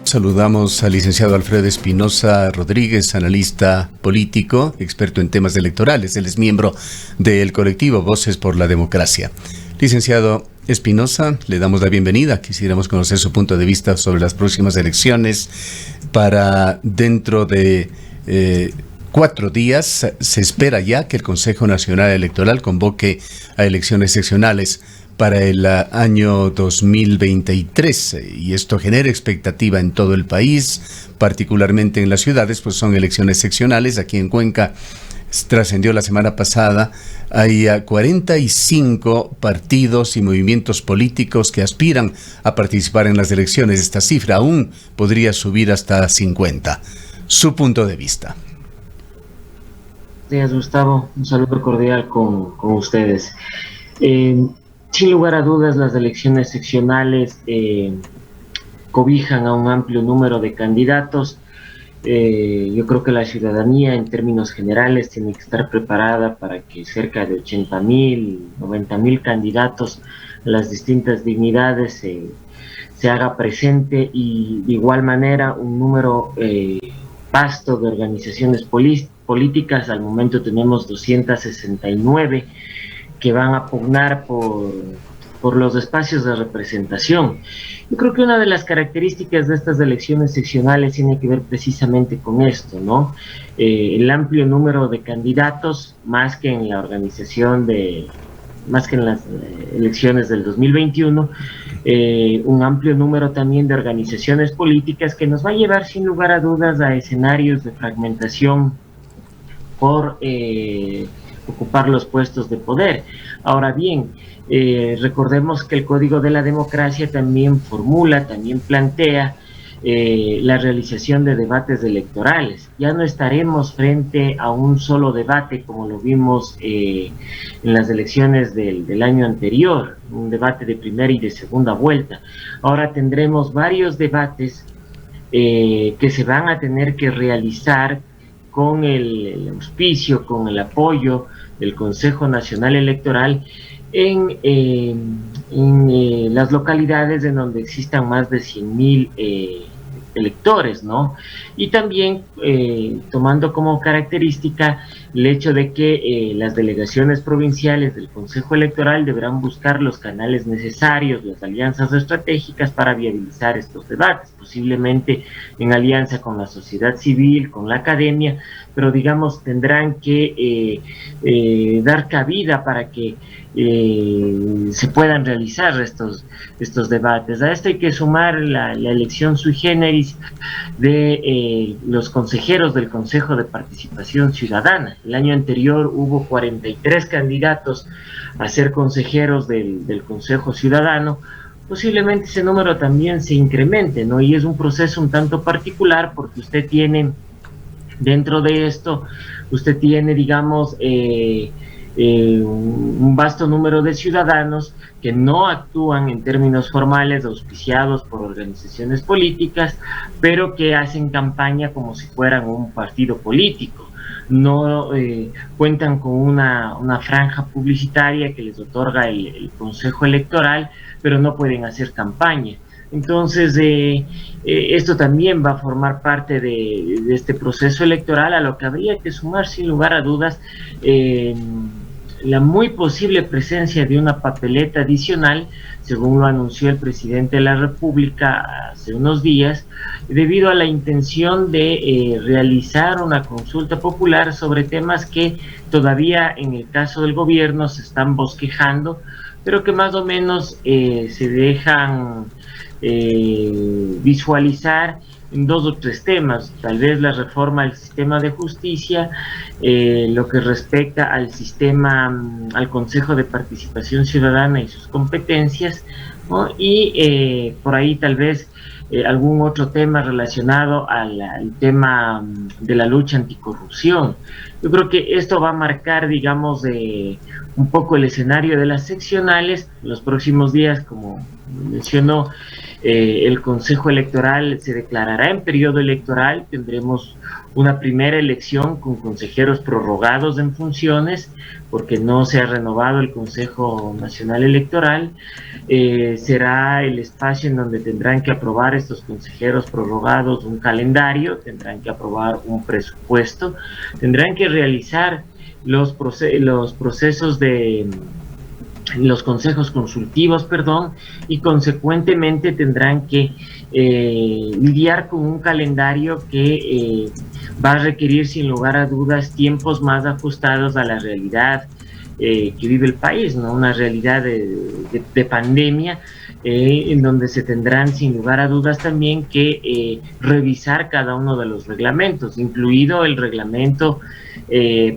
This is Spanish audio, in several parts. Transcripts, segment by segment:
Saludamos al licenciado Alfredo Espinosa Rodríguez, analista político, experto en temas electorales. Él es miembro del colectivo Voces por la Democracia. Licenciado Espinosa, le damos la bienvenida. Quisiéramos conocer su punto de vista sobre las próximas elecciones para dentro de 4 días. Se espera ya que el Consejo Nacional Electoral convoque a elecciones seccionales para el año 2023, y esto genera expectativa en todo el país, particularmente en las ciudades, pues son elecciones seccionales. Aquí en Cuenca trascendió la semana pasada, hay 45 partidos y movimientos políticos que aspiran a participar en las elecciones. Esta cifra aún podría subir hasta 50. Su punto de vista. Buenos días, Gustavo. Un saludo cordial con ustedes. Sin lugar a dudas, las elecciones seccionales cobijan a un amplio número de candidatos. Yo creo que la ciudadanía, en términos generales, tiene que estar preparada para que cerca de 80.000, 90.000 candidatos a las distintas dignidades se haga presente, y de igual manera un número vasto de organizaciones políticas. Al momento tenemos 269 que van a pugnar por los espacios de representación. Yo creo que una de las características de estas elecciones seccionales tiene que ver precisamente con esto, ¿no? El amplio número de candidatos, más que en la organización más que en las elecciones del 2021, un amplio número también de organizaciones políticas que nos va a llevar sin lugar a dudas a escenarios de fragmentación por ocupar los puestos de poder. Ahora bien, recordemos que el Código de la Democracia también plantea la realización de debates electorales. Ya no estaremos frente a un solo debate como lo vimos en las elecciones del año anterior, un debate de primera y de segunda vuelta. Ahora tendremos varios debates que se van a tener que realizar con el auspicio, con el apoyo del Consejo Nacional Electoral en las localidades en donde existan más de 100.000 electores, ¿no? Y también tomando como característica el hecho de que las delegaciones provinciales del Consejo Electoral deberán buscar los canales necesarios, las alianzas estratégicas para viabilizar estos debates, posiblemente en alianza con la sociedad civil, con la academia, pero digamos tendrán que dar cabida para que se puedan realizar estos debates. A esto hay que sumar la elección sui generis de los consejeros del Consejo de Participación Ciudadana. El año anterior hubo 43 candidatos a ser consejeros del Consejo Ciudadano. Posiblemente ese número también se incremente, ¿no? Y es un proceso un tanto particular porque usted tiene, dentro de esto, digamos, un vasto número de ciudadanos que no actúan en términos formales, auspiciados por organizaciones políticas, pero que hacen campaña como si fueran un partido político. No cuentan con una franja publicitaria que les otorga el Consejo Electoral, pero no pueden hacer campaña. Entonces, esto también va a formar parte de este proceso electoral, a lo que habría que sumar, sin lugar a dudas, la muy posible presencia de una papeleta adicional, según lo anunció el presidente de la República hace unos días, debido a la intención de realizar una consulta popular sobre temas que todavía en el caso del gobierno se están bosquejando, pero que más o menos se dejan visualizar en 2 o 3 temas, tal vez la reforma del sistema de justicia, lo que respecta al sistema, al Consejo de Participación Ciudadana y sus competencias, ¿no? Y por ahí tal vez algún otro tema relacionado al tema de la lucha anticorrupción. Yo creo que esto va a marcar, digamos, un poco el escenario de las seccionales. Los próximos días, como mencionó, El Consejo Electoral se declarará en periodo electoral, tendremos una primera elección con consejeros prorrogados en funciones, porque no se ha renovado el Consejo Nacional Electoral. Será el espacio en donde tendrán que aprobar estos consejeros prorrogados un calendario, tendrán que aprobar un presupuesto, tendrán que realizar los procesos de los consejos consultivos, y consecuentemente tendrán que lidiar con un calendario que va a requerir sin lugar a dudas tiempos más ajustados a la realidad que vive el país, ¿no? Una realidad de pandemia, en donde se tendrán sin lugar a dudas también que revisar cada uno de los reglamentos, incluido el reglamento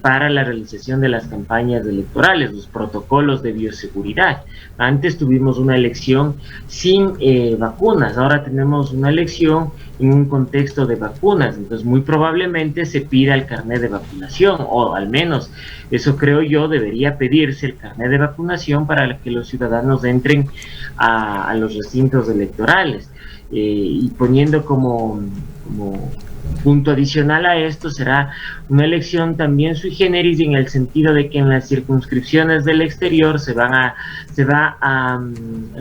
para la realización de las campañas electorales, los protocolos de bioseguridad. Antes tuvimos una elección sin vacunas, ahora tenemos una elección en un contexto de vacunas, entonces muy probablemente se pida el carnet de vacunación, o al menos eso creo yo debería pedirse, el carnet de vacunación para que los ciudadanos entren a los recintos electorales. Y poniendo como punto adicional a esto, será una elección también sui generis, en el sentido de que en las circunscripciones del exterior se va a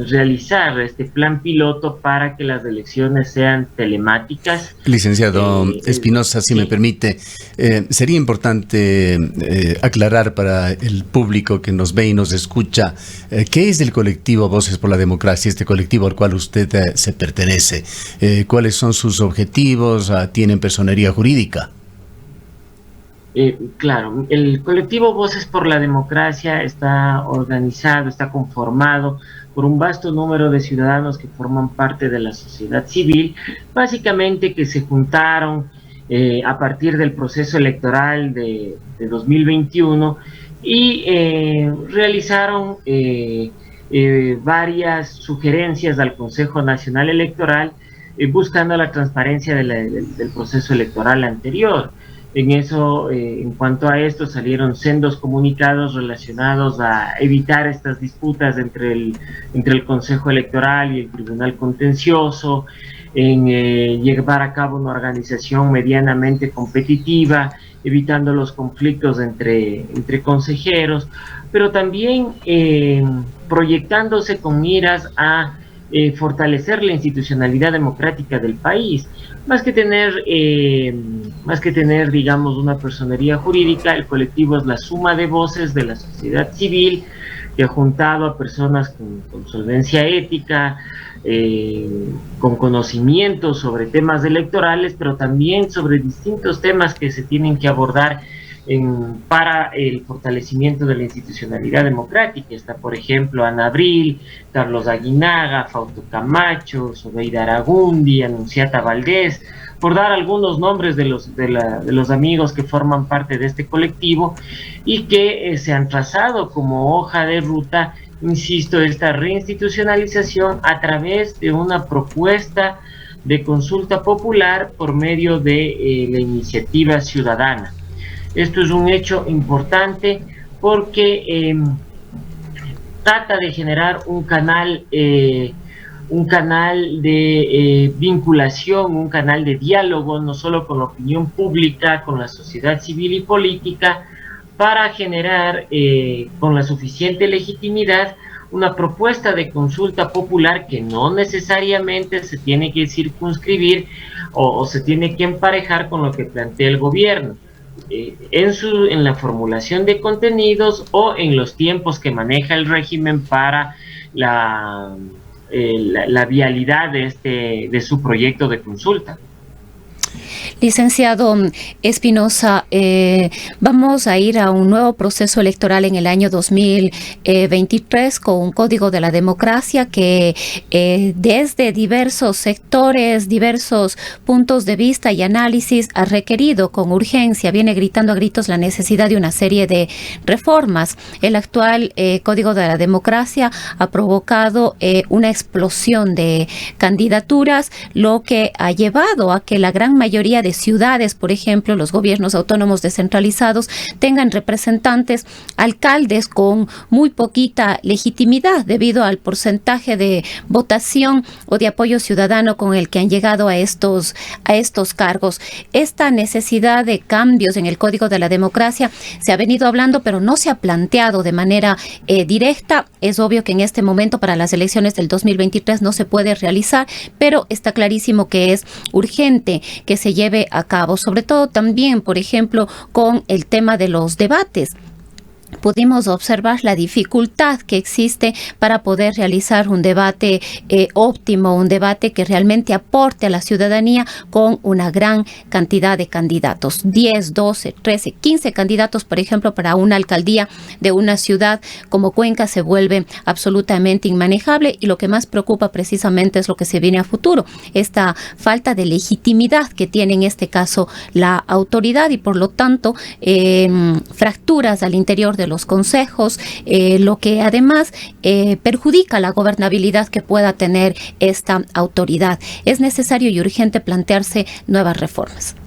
realizar este plan piloto para que las elecciones sean telemáticas. Licenciado Espinosa, si me permite, sería importante aclarar para el público que nos ve y nos escucha, ¿qué es el colectivo Voces por la Democracia, este colectivo al cual usted se pertenece? ¿Cuáles son sus objetivos? ¿Tienen personería jurídica? Claro, el colectivo Voces por la Democracia está organizado, está conformado por un vasto número de ciudadanos que forman parte de la sociedad civil, básicamente que se juntaron a partir del proceso electoral de 2021 y realizaron varias sugerencias al Consejo Nacional Electoral buscando la transparencia del proceso electoral anterior. En cuanto a esto, salieron sendos comunicados relacionados a evitar estas disputas entre el Consejo Electoral y el Tribunal Contencioso, en llevar a cabo una organización medianamente competitiva, evitando los conflictos entre consejeros, pero también proyectándose con miras a fortalecer la institucionalidad democrática del país. Más que tener, digamos, una personería jurídica, el colectivo es la suma de voces de la sociedad civil que ha juntado a personas con solvencia ética, con conocimientos sobre temas electorales, pero también sobre distintos temas que se tienen que abordar para el fortalecimiento de la institucionalidad democrática. Está, por ejemplo, Ana Abril, Carlos Aguinaga, Fausto Camacho, Sobeida Aragundi, Anunciata Valdés, por dar algunos nombres de los amigos que forman parte de este colectivo y que se han trazado como hoja de ruta, insisto, esta reinstitucionalización a través de una propuesta de consulta popular por medio de la iniciativa ciudadana. Esto es un hecho importante porque trata de generar un canal de vinculación, un canal de diálogo, no solo con la opinión pública, con la sociedad civil y política, para generar con la suficiente legitimidad una propuesta de consulta popular que no necesariamente se tiene que circunscribir o se tiene que emparejar con lo que plantea el gobierno. En la formulación de contenidos o en los tiempos que maneja el régimen para la vialidad de su proyecto de consulta. Licenciado Espinosa, vamos a ir a un nuevo proceso electoral en el año 2023 con un código de la democracia que desde diversos sectores, diversos puntos de vista y análisis ha requerido con urgencia, viene gritando a gritos la necesidad de una serie de reformas. El actual código de la democracia ha provocado una explosión de candidaturas, lo que ha llevado a que la gran mayoría de ciudades, por ejemplo, los gobiernos autónomos descentralizados, tengan representantes, alcaldes con muy poquita legitimidad debido al porcentaje de votación o de apoyo ciudadano con el que han llegado a estos cargos. Esta necesidad de cambios en el Código de la Democracia se ha venido hablando, pero no se ha planteado de manera directa. Es obvio que en este momento para las elecciones del 2023 no se puede realizar, pero está clarísimo que es urgente que se lleve a cabo, sobre todo también, por ejemplo, con el tema de los debates. Pudimos observar la dificultad que existe para poder realizar un debate óptimo, un debate que realmente aporte a la ciudadanía con una gran cantidad de candidatos. 10, 12, 13, 15 candidatos, por ejemplo, para una alcaldía de una ciudad como Cuenca se vuelve absolutamente inmanejable, y lo que más preocupa precisamente es lo que se viene a futuro, esta falta de legitimidad que tiene en este caso la autoridad y por lo tanto fracturas al interior de los consejos, lo que además perjudica la gobernabilidad que pueda tener esta autoridad. Es necesario y urgente plantearse nuevas reformas.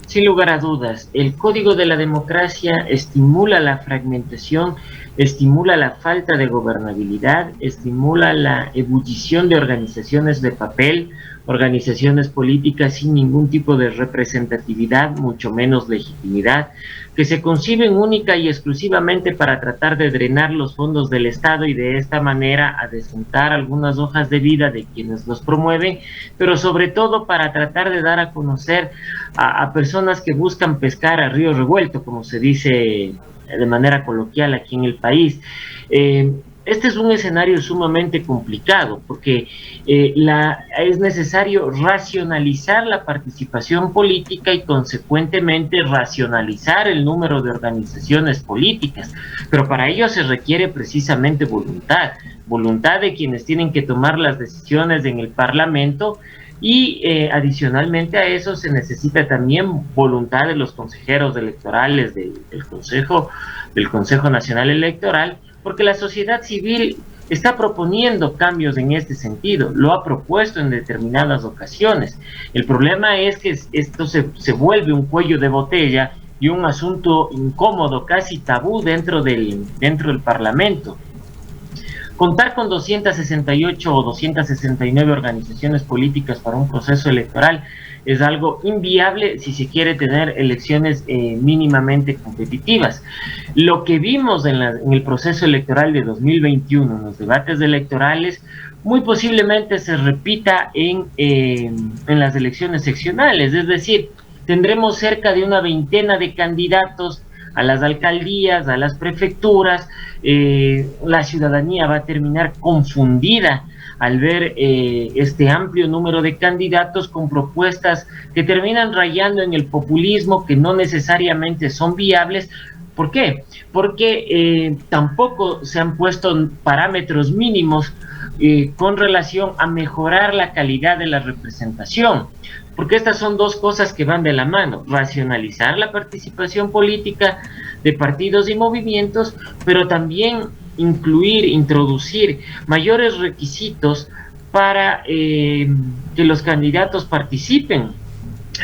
Sin lugar a dudas, el Código de la Democracia estimula la fragmentación, estimula la falta de gobernabilidad, estimula la ebullición de organizaciones de papel, organizaciones políticas sin ningún tipo de representatividad, mucho menos legitimidad, que se conciben única y exclusivamente para tratar de drenar los fondos del Estado y de esta manera adecentar algunas hojas de vida de quienes los promueven, pero sobre todo para tratar de dar a conocer a personas que buscan pescar a río revuelto, como se dice de manera coloquial aquí en el país. Este es un escenario sumamente complicado porque es necesario racionalizar la participación política y consecuentemente racionalizar el número de organizaciones políticas, pero para ello se requiere precisamente voluntad de quienes tienen que tomar las decisiones en el Parlamento, y adicionalmente a eso se necesita también voluntad de los consejeros electorales del Consejo Nacional Electoral, porque la sociedad civil está proponiendo cambios en este sentido, lo ha propuesto en determinadas ocasiones. El problema es que esto se vuelve un cuello de botella y un asunto incómodo, casi tabú dentro del Parlamento. Contar con 268 o 269 organizaciones políticas para un proceso electoral es algo inviable si se quiere tener elecciones mínimamente competitivas. Lo que vimos en el proceso electoral de 2021, en los debates electorales, muy posiblemente se repita en las elecciones seccionales, es decir, tendremos cerca de una veintena de candidatos a las alcaldías, a las prefecturas. La ciudadanía va a terminar confundida al ver este amplio número de candidatos con propuestas que terminan rayando en el populismo, que no necesariamente son viables. ¿Por qué? Porque tampoco se han puesto parámetros mínimos con relación a mejorar la calidad de la representación, porque estas son dos cosas que van de la mano: racionalizar la participación política de partidos y movimientos, pero también introducir mayores requisitos para que los candidatos participen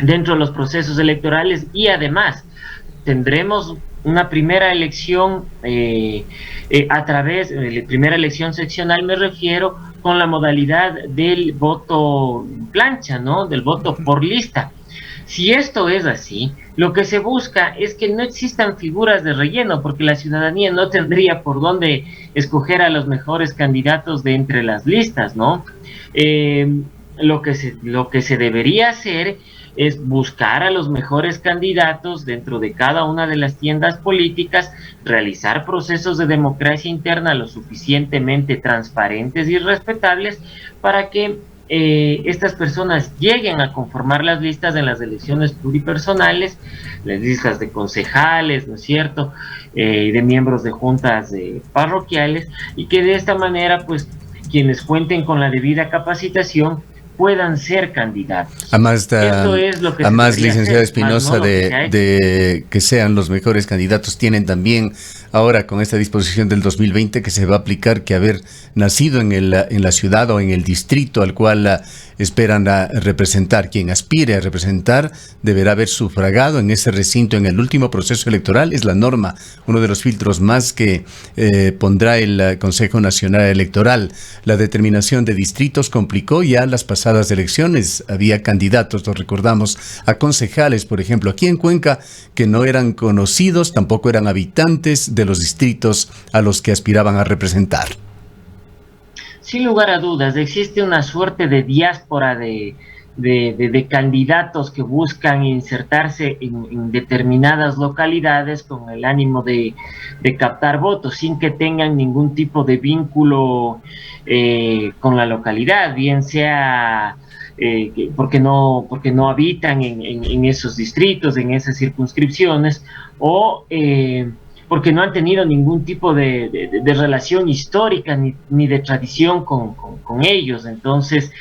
dentro de los procesos electorales, y además tendremos una primera elección a través de primera elección seccional, me refiero, con la modalidad del voto plancha, ¿no? Del voto por lista. Si esto es así, lo que se busca es que no existan figuras de relleno, porque la ciudadanía no tendría por dónde escoger a los mejores candidatos de entre las listas, ¿no? Lo que se debería hacer es buscar a los mejores candidatos dentro de cada una de las tiendas políticas, realizar procesos de democracia interna lo suficientemente transparentes y respetables para que estas personas lleguen a conformar las listas en las elecciones pluripersonales, las listas de concejales, ¿no es cierto?, de miembros de juntas parroquiales, y que de esta manera, pues, quienes cuenten con la debida capacitación puedan ser candidatos. Además, licenciada Espinosa, de que sean los mejores candidatos, tienen también ahora con esta disposición del 2020 que se va a aplicar, que haber nacido en la ciudad o en el distrito al cual esperan representar, quien aspire a representar, deberá haber sufragado en ese recinto en el último proceso electoral. Es la norma, uno de los filtros más que pondrá el Consejo Nacional Electoral. La determinación de distritos complicó ya las pasadas elecciones. Había candidatos, lo recordamos, a concejales, por ejemplo, aquí en Cuenca, que no eran conocidos, tampoco eran habitantes de los distritos a los que aspiraban a representar. Sin lugar a dudas, existe una suerte de diáspora de candidatos que buscan insertarse en determinadas localidades con el ánimo de captar votos, sin que tengan ningún tipo de vínculo con la localidad, bien sea porque no habitan en esos distritos, en esas circunscripciones, o porque no han tenido ningún tipo de relación histórica ni de tradición con ellos. Entonces,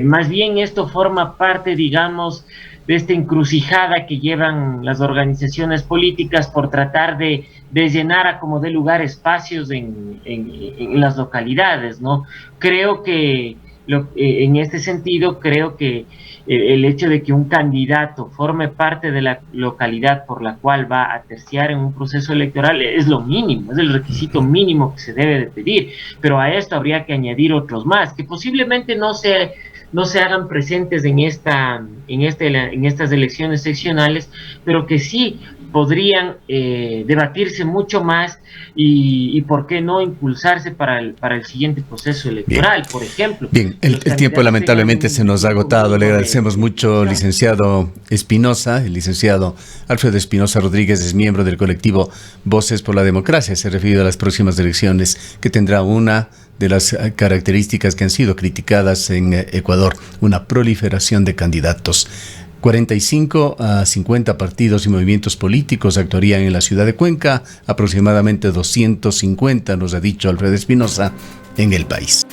más bien esto forma parte, digamos, de esta encrucijada que llevan las organizaciones políticas por tratar de llenar a como de lugar espacios en las localidades, ¿no? Creo que en este sentido, creo que el hecho de que un candidato forme parte de la localidad por la cual va a terciar en un proceso electoral es lo mínimo, es el requisito mínimo que se debe de pedir, pero a esto habría que añadir otros más, que posiblemente no se hagan presentes en estas elecciones seccionales, pero que sí podrían debatirse mucho más y por qué no impulsarse para el siguiente proceso electoral. Bien. Por ejemplo. Bien, el tiempo lamentablemente se nos ha agotado. Le agradecemos mucho, licenciado Espinosa. El licenciado Alfredo Espinosa Rodríguez es miembro del colectivo Voces por la Democracia. Se ha referido a las próximas elecciones, que tendrá una de las características que han sido criticadas en Ecuador, una proliferación de candidatos. 45 a 50 partidos y movimientos políticos actuarían en la ciudad de Cuenca, aproximadamente 250, nos ha dicho Alfredo Espinosa, en el país.